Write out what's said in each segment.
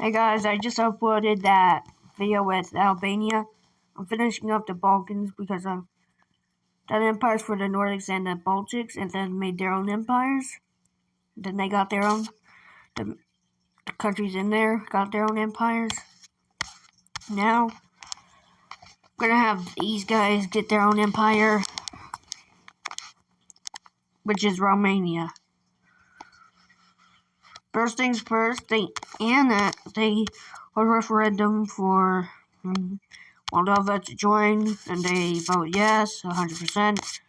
Hey guys, I just uploaded that video with Albania. I'm finishing up the Balkans because I've done empires for the Nordics and the Baltics and then made their own empires. Then they got their own, the countries in there got their own empires. Now, I'm gonna have these guys get their own empire, which is Romania. First things first, they hold a referendum for Moldova to join, and they vote yes, 100%,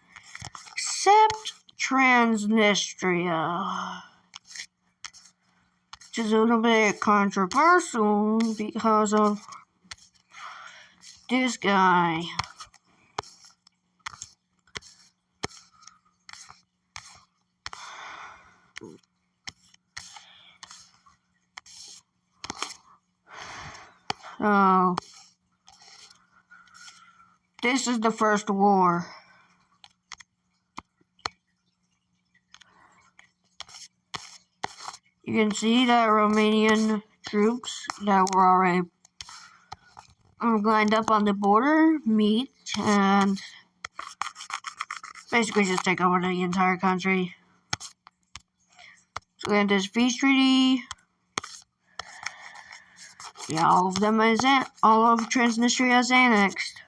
except Transnistria, which is a little bit controversial because of this guy. So, this is the first war. You can see that Romanian troops that were already lined up on the border meet and basically just take over the entire country. So we have this peace treaty. Yeah, all of Transnistria is annexed.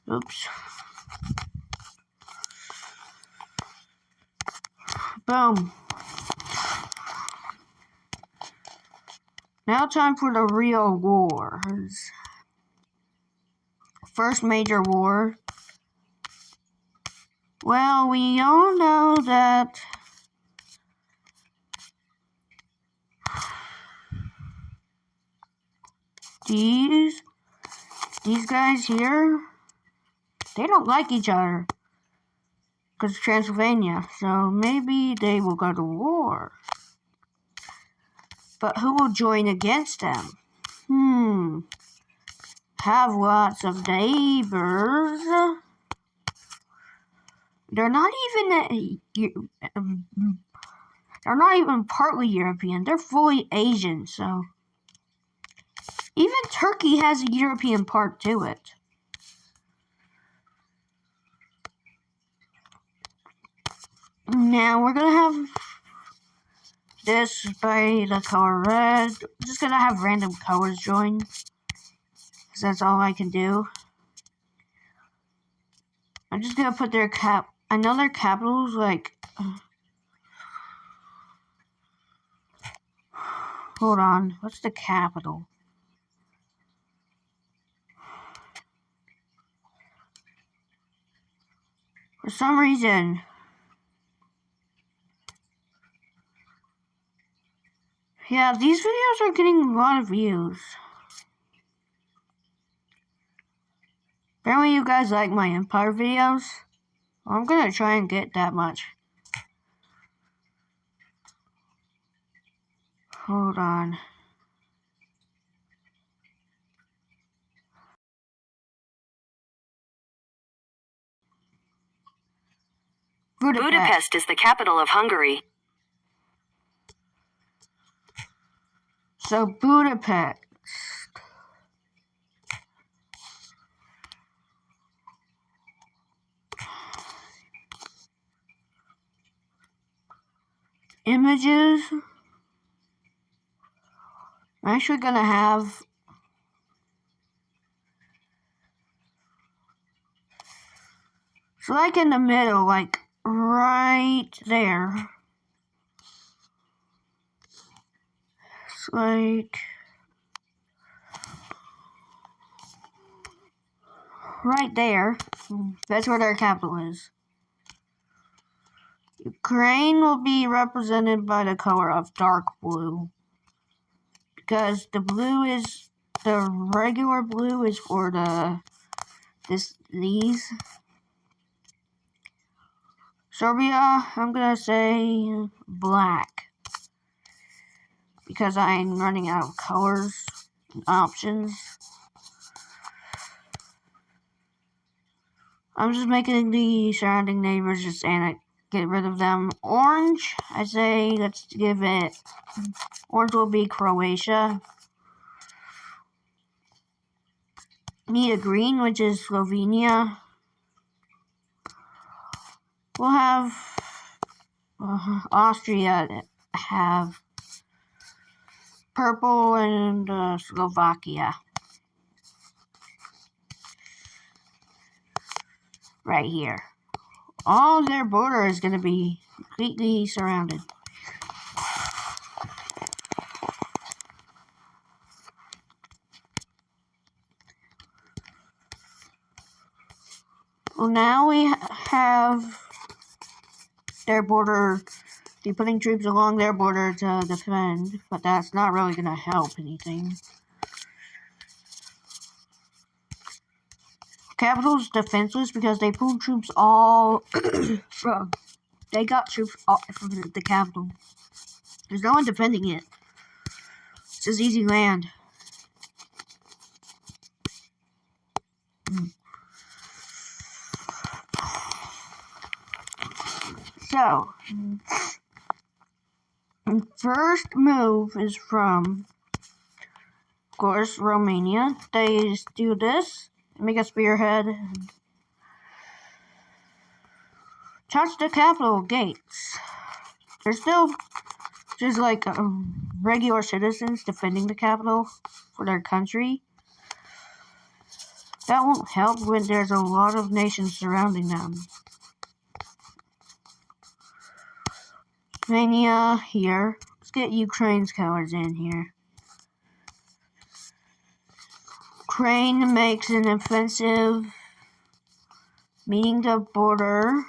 Oops. Boom. Now time for the real wars. First major war. Well, we all know that these guys here, they don't like each other because of Transylvania, so maybe they will go to war. But who will join against them? Have lots of neighbors. They're not even partly European. They're fully Asian, so even Turkey has a European part to it. Now we're gonna have this by the color red. I'm just gonna have random colors join, because that's all I can do. I'm just gonna put their I know their capitals, like, hold on, what's the capital? For some reason, yeah, these videos are getting a lot of views. Apparently you guys like my empire videos. Well, I'm gonna try and get that much. Hold on. Budapest is the capital of Hungary. So Budapest. Images. I'm actually gonna have so like in the middle, like right there. It's like right there. That's where their capital is. Ukraine will be represented by the color of dark blue, because the regular blue is for these. Serbia, I'm gonna say black, because I'm running out of colors and options. I'm just making the surrounding neighbors just get rid of them. Orange, I say let's give it, orange will be Croatia. Need a green, which is Slovenia. We'll have Austria have purple and Slovakia. Right here. All their border is going to be completely surrounded. Well, now we have their border, they're putting troops along their border to defend, but that's not really going to help anything. Capital's defenseless because they pulled troops all from, they got troops all from the capital. There's no one defending it. It's just easy land. So, first move is from, of course, Romania. They just do this, make a spearhead, touch the capital gates. They're still just like regular citizens defending the capital for their country. That won't help when there's a lot of nations surrounding them. Romania here. Let's get Ukraine's colors in here. Ukraine makes an offensive, meeting the border.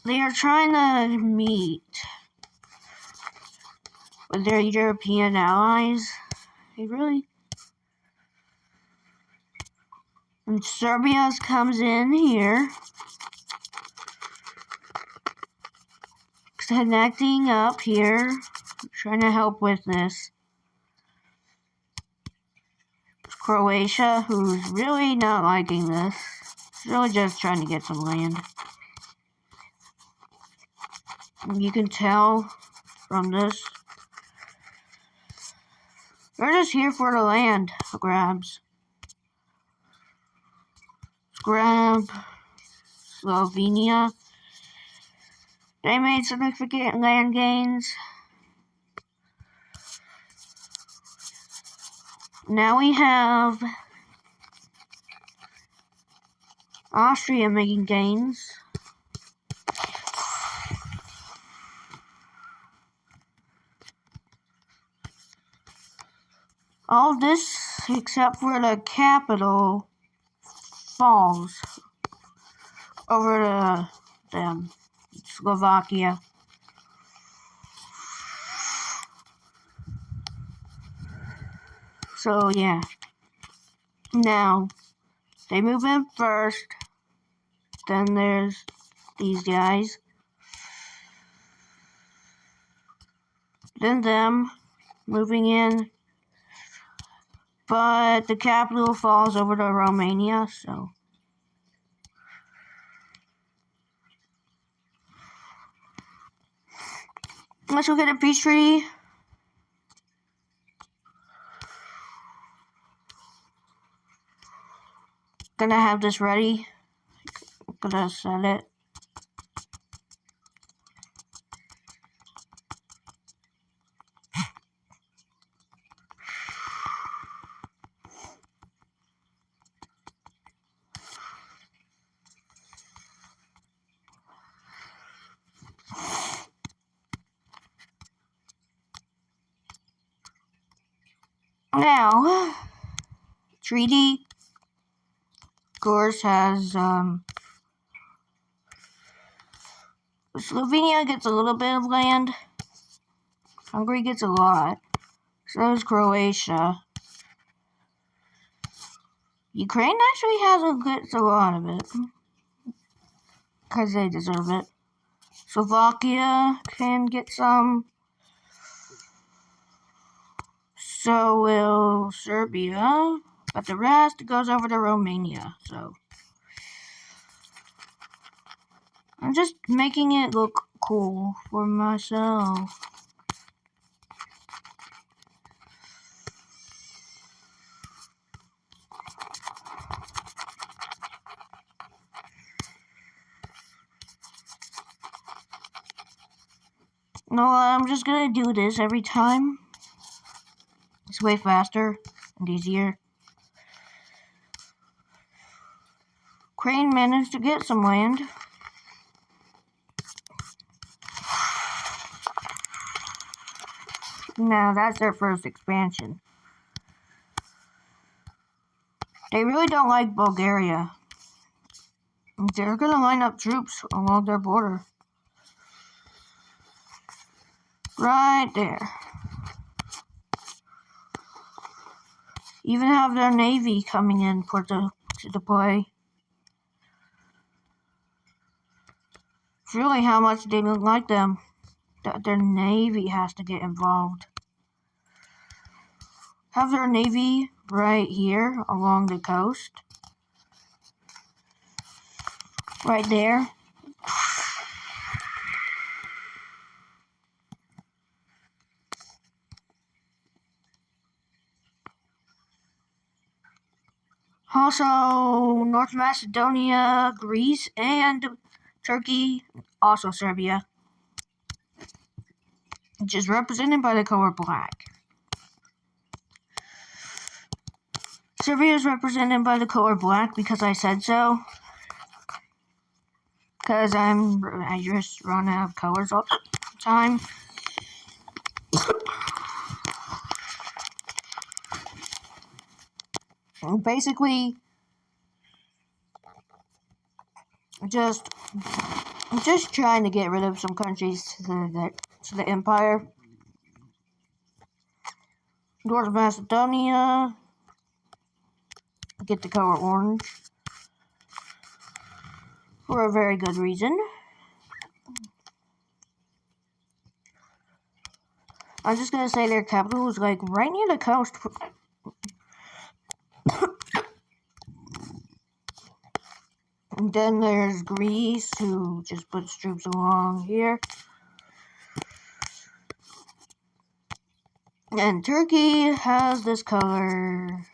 They are trying to meet with their European allies. They really... And Serbia comes in here. Connecting up here. Trying to help with this. Croatia, who's really not liking this. It's really just trying to get some land. You can tell from this. They're just here for the land grabs. Let's grab Slovenia. They made significant land gains. Now we have Austria making gains. All this, except for the capital, falls over to them. Slovakia. So yeah. Now, they move in first. Then there's these guys. Then them moving in. But the capital falls over to Romania, so. Let's go get a peace treaty. Gonna have this ready. Gonna set it. Now, treaty, of course, has, Slovenia gets a little bit of land. Hungary gets a lot. So does Croatia. Ukraine actually gets a lot of it. Because they deserve it. Slovakia can get some. So will Serbia. But the rest goes over to Romania. So I'm just making it look cool for myself. No, I'm just gonna do this every time. It's way faster and easier. Crane managed to get some land. Now that's their first expansion. They really don't like Bulgaria. They're gonna line up troops along their border. Right there. Even have their navy coming in to play. It's really how much they don't like them that their navy has to get involved. Have their navy right here along the coast. Right there. Also, North Macedonia, Greece, and Turkey, also Serbia, which is represented by the color black. Serbia is represented by the color black because I said so. Because I just run out of colors all the time. And basically, just trying to get rid of some countries to the empire. North Macedonia, get the color orange for a very good reason. I'm just gonna say their capital is like right near the coast. And then there's Greece, who just puts troops along here. And Turkey has this color.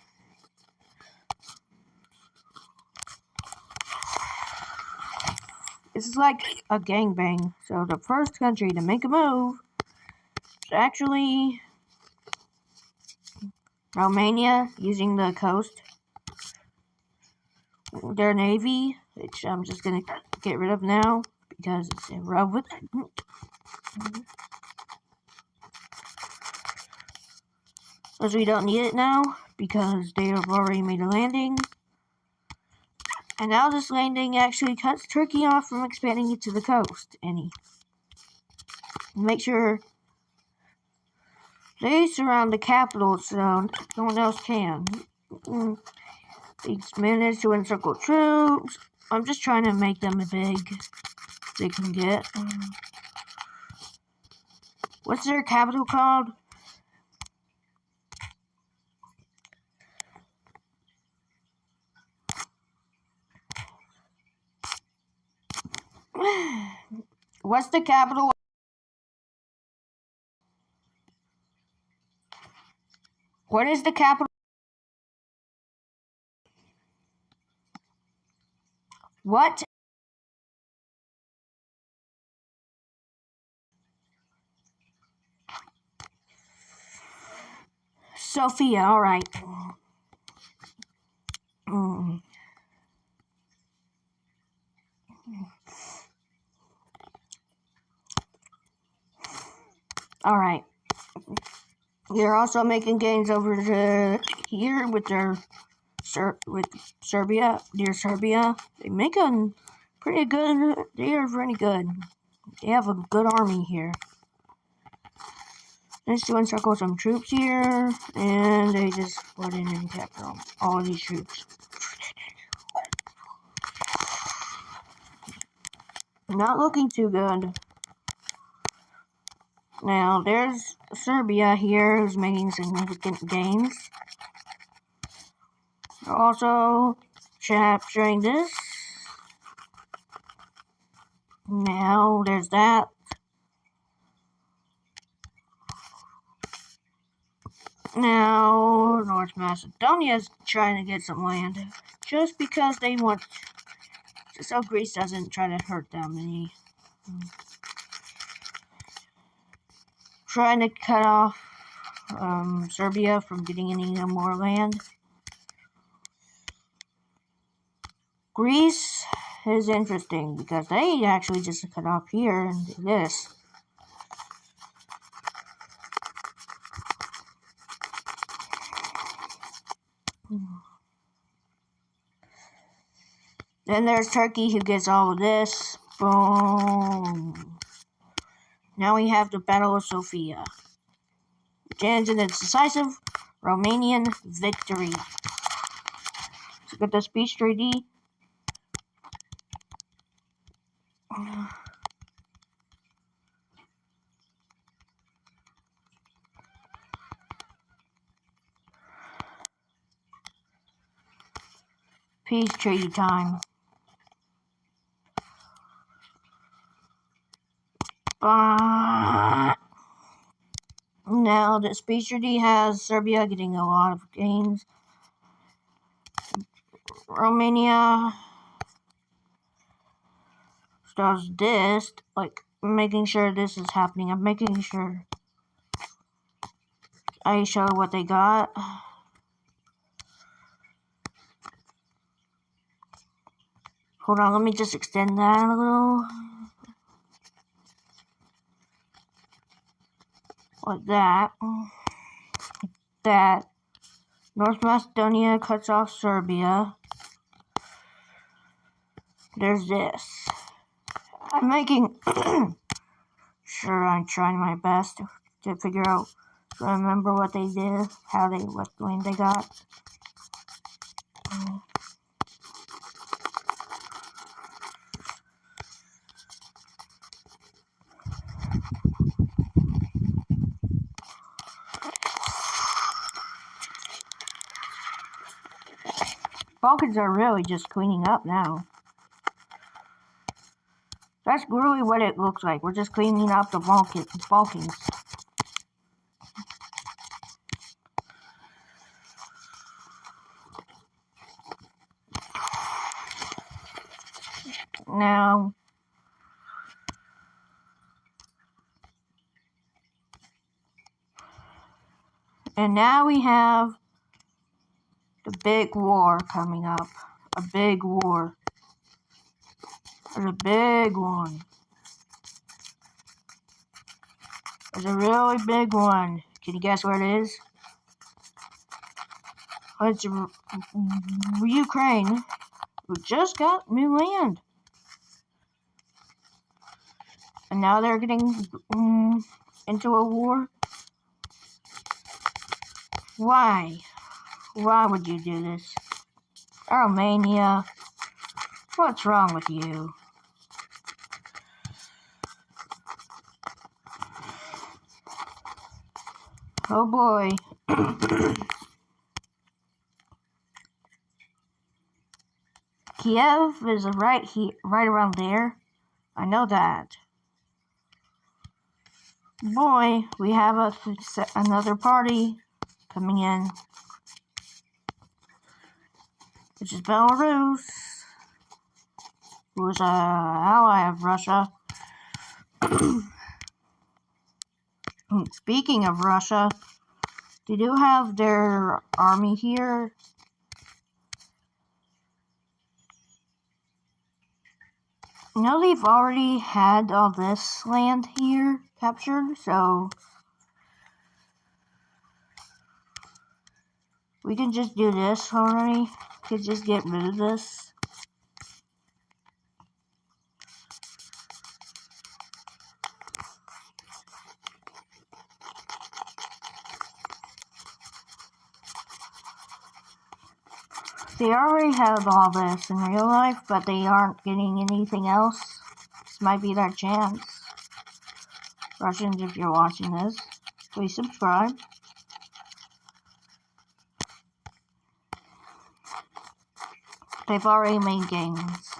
This is like a gangbang. So the first country to make a move is actually Romania, using the coast. Their navy, which I'm just gonna get rid of now because it's irrelevant. Because we don't need it now because they have already made a landing. And now this landing actually cuts Turkey off from expanding it to the coast. Make sure they surround the capital so no one else can. They managed to encircle troops. I'm just trying to make them as big as they can get. What's their capital called? What's the capital? What is the capital? What? Sophia, alright. Alright. They're also making gains over here with Serbia. Dear Serbia. They make a pretty good. They are pretty good. They have a good army here. Let's do encircle some troops here, and they just put in and capture all of these troops. Not looking too good. Now, there's Serbia here who's making significant gains. They're also capturing this. Now, there's that. Now, North Macedonia is trying to get some land. Just because they want... Just so Greece doesn't try to hurt them any. Trying to cut off Serbia from getting any more land. Greece is interesting because they actually just cut off here and do this. Then there's Turkey who gets all of this. Boom. Now we have the Battle of Sofia. Which ends in a decisive Romanian victory. Let's get the peace treaty. Peace treaty time. Now this peace treaty has Serbia getting a lot of gains. Romania does this, like making sure this is happening. I'm making sure I show what they got. Hold on, let me just extend that a little. Like that. That. North Macedonia cuts off Serbia. There's this. I'm making sure I'm trying my best to figure out, to remember what they did, what land they got. Balkans are really just cleaning up now. That's really what it looks like. We're just cleaning up the Balkans. Now, and now we have the big war coming up. A big war. There's a big one. There's a really big one. Can you guess where it is? It's Ukraine, who just got new land. And now they're getting into a war. Why? Why would you do this? Romania, what's wrong with you? Oh boy. Kiev is right around there. I know that. Boy, we have another party coming in, which is Belarus, who is an ally of Russia. Speaking of Russia, they do have their army here. Now they've already had all this land here captured, so we can just do this already. We could just get rid of this. They already have all this in real life, but they aren't getting anything else. This might be their chance. Russians, if you're watching this, please subscribe. They've already made gains.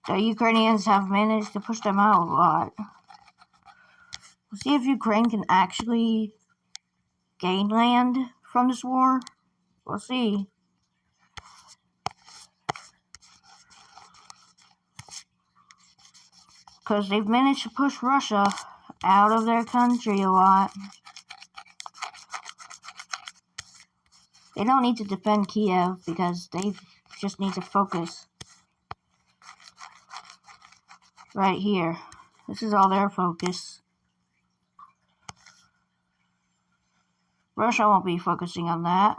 The Ukrainians have managed to push them out a lot. We'll see if Ukraine can actually gain land from this war. We'll see. Because they've managed to push Russia out of their country a lot. They don't need to defend Kiev because they just need to focus right here. This is all their focus. Russia won't be focusing on that.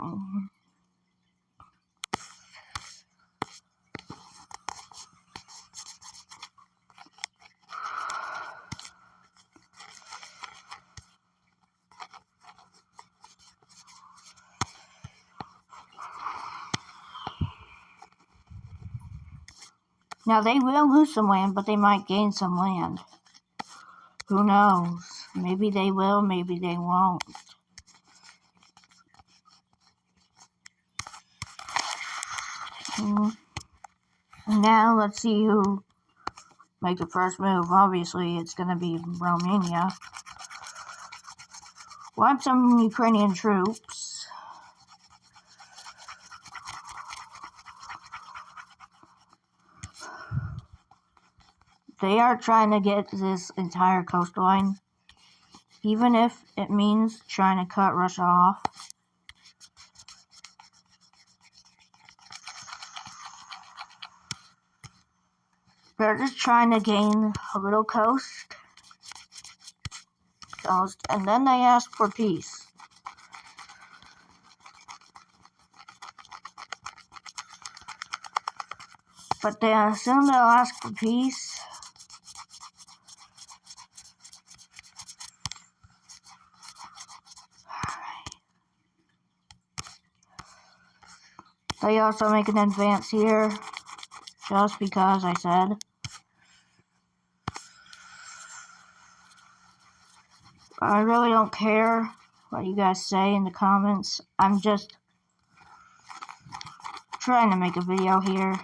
Now they will lose some land, but they might gain some land. Who knows? Maybe they will, maybe they won't. Now let's see who makes the first move. Obviously, it's going to be Romania. Wipe some Ukrainian troops. They are trying to get this entire coastline, even if it means trying to cut Russia off. They're just trying to gain a little coast, and then they ask for peace. But they assume they'll ask for peace. They also make an advance here, just because I said. I really don't care what you guys say in the comments. I'm just trying to make a video here.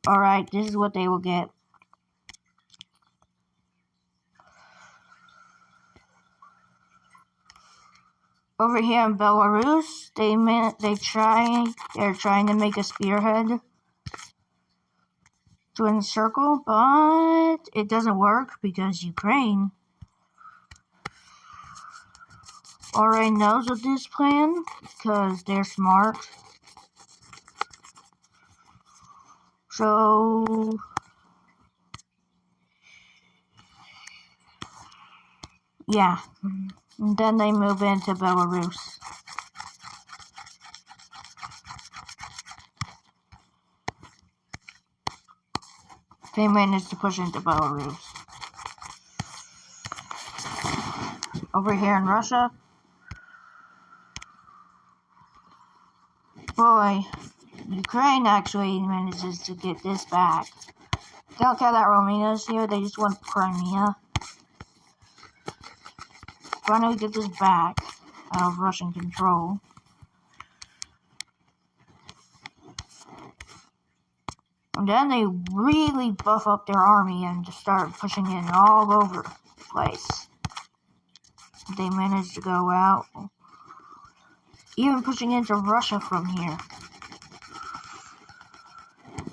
Alright, this is what they will get. Over here in Belarus, they're trying to make a spearhead to encircle, but it doesn't work because Ukraine already knows of this plan because they're smart. So yeah, and then they move into Belarus. They managed to push into Belarus. Over here in Russia, boy, Ukraine actually manages to get this back. They don't care that Romania's here, they just want Crimea. Finally get this back out of Russian control. And then they really buff up their army and just start pushing in all over the place. They managed to go out, even pushing into Russia from here.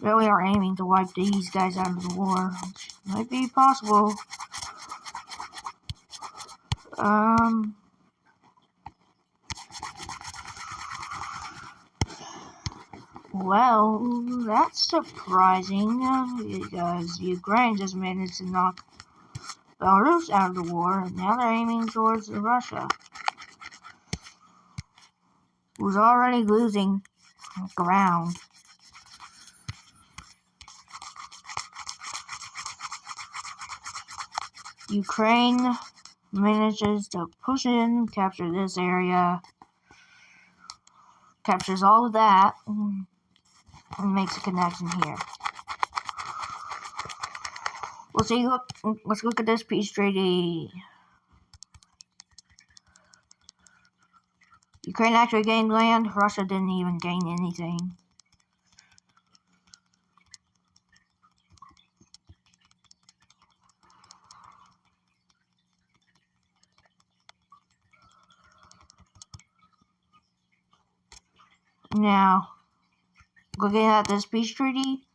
Really are aiming to wipe these guys out of the war, which might be possible. Well, that's surprising, because Ukraine just managed to knock Belarus out of the war, and now they're aiming towards Russia, who's already losing ground. Ukraine manages to push in, capture this area, captures all of that, and makes a connection here. Let's look at this peace treaty. Ukraine actually gained land. Russia didn't even gain anything. Now, looking at this peace treaty,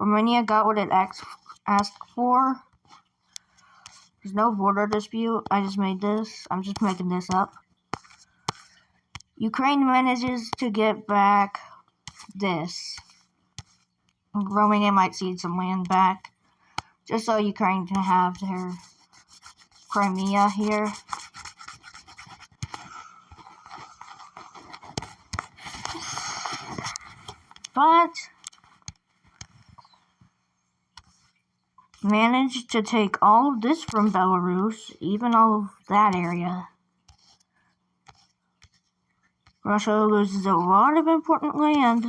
Romania got what it asked for. There's no border dispute. I just made this. I'm just making this up. Ukraine manages to get back this. Romania might cede some land back, just so Ukraine can have their Crimea here. But managed to take all of this from Belarus, even all of that area. Russia loses a lot of important land,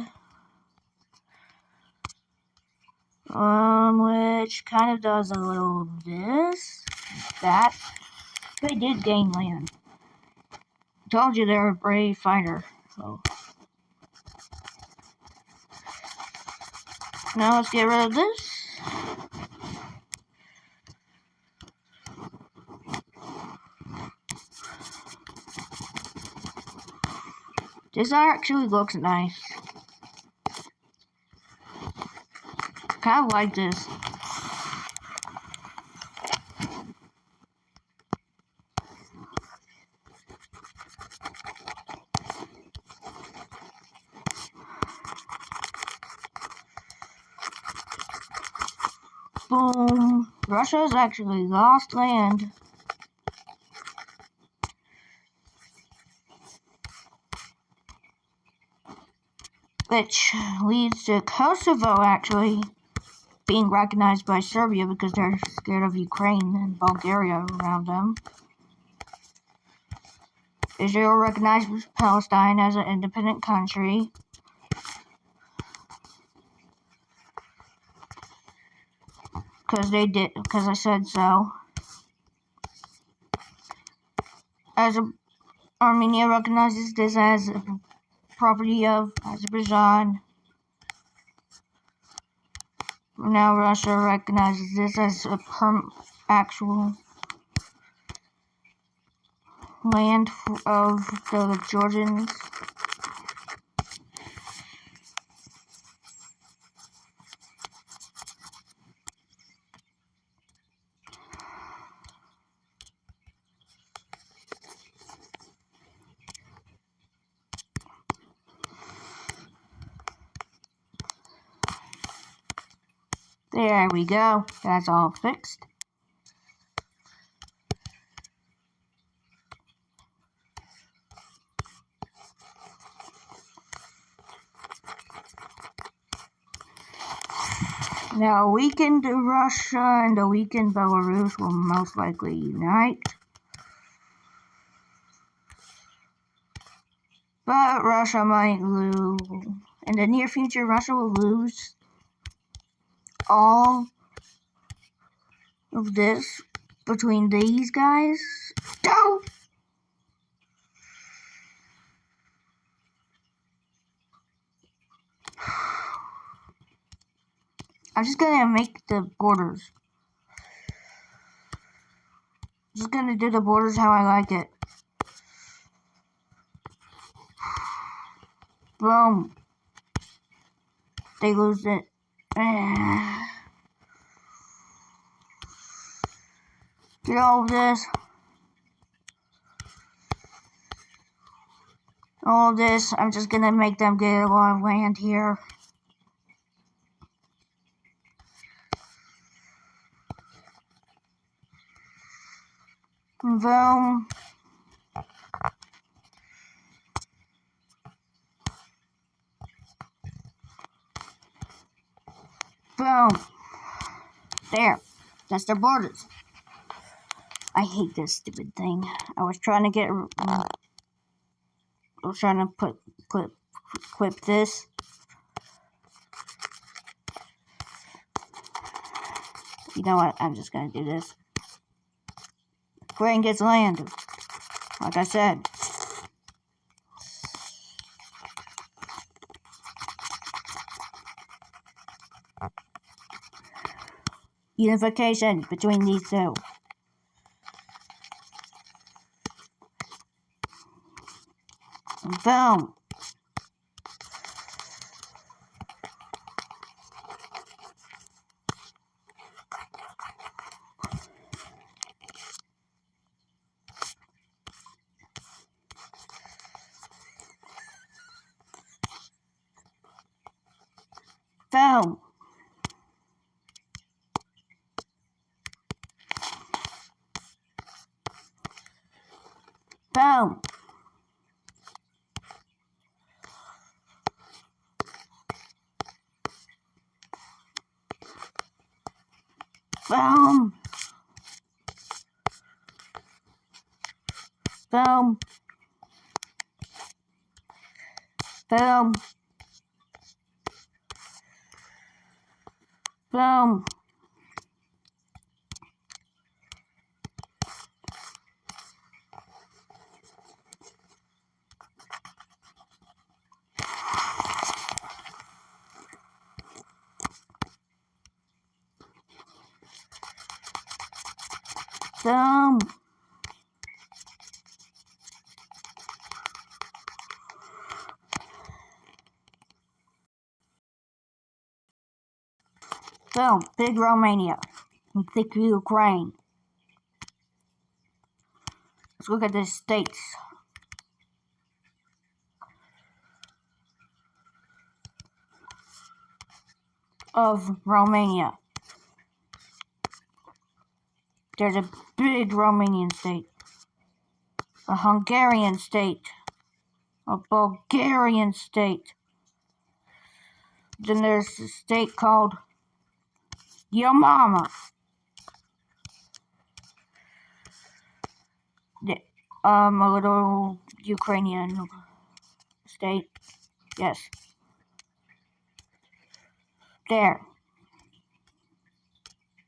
which kind of does a little of this, that. They did gain land. Told you they're a brave fighter. So. Now let's get rid of this. This actually looks nice. Kind of like this. Boom. Russia's actually lost land. Which leads to Kosovo actually being recognized by Serbia because they're scared of Ukraine and Bulgaria around them. Israel recognizes Palestine as an independent country. Because they did, because I said so. Armenia recognizes this as a property of Azerbaijan. Now Russia recognizes this as a actual land of the Georgians. There we go. That's all fixed. Now, a weakened Russia and a weakened Belarus will most likely unite. But Russia might lose. In the near future, Russia will lose all of this between these guys. Go! I'm just gonna make the borders. Just gonna do the borders how I like it. Boom. They lose it. Get all of this. All of this. I'm just gonna make them get a lot of land here. Boom. Boom. There. That's their borders. I hate this stupid thing. I was trying to get... I was trying to clip this. You know what? I'm just gonna do this. Ukraine gets land. Like I said. Unification between these two. Boom. Boom. Boom. Boom. Boom. Boom. Boom. Boom. Boom. Big Romania. And thick Ukraine. Let's look at the states of Romania. There's a big Romanian state, a Hungarian state, a Bulgarian state. Then there's a state called Your Mama. A little Ukrainian state. Yes. There.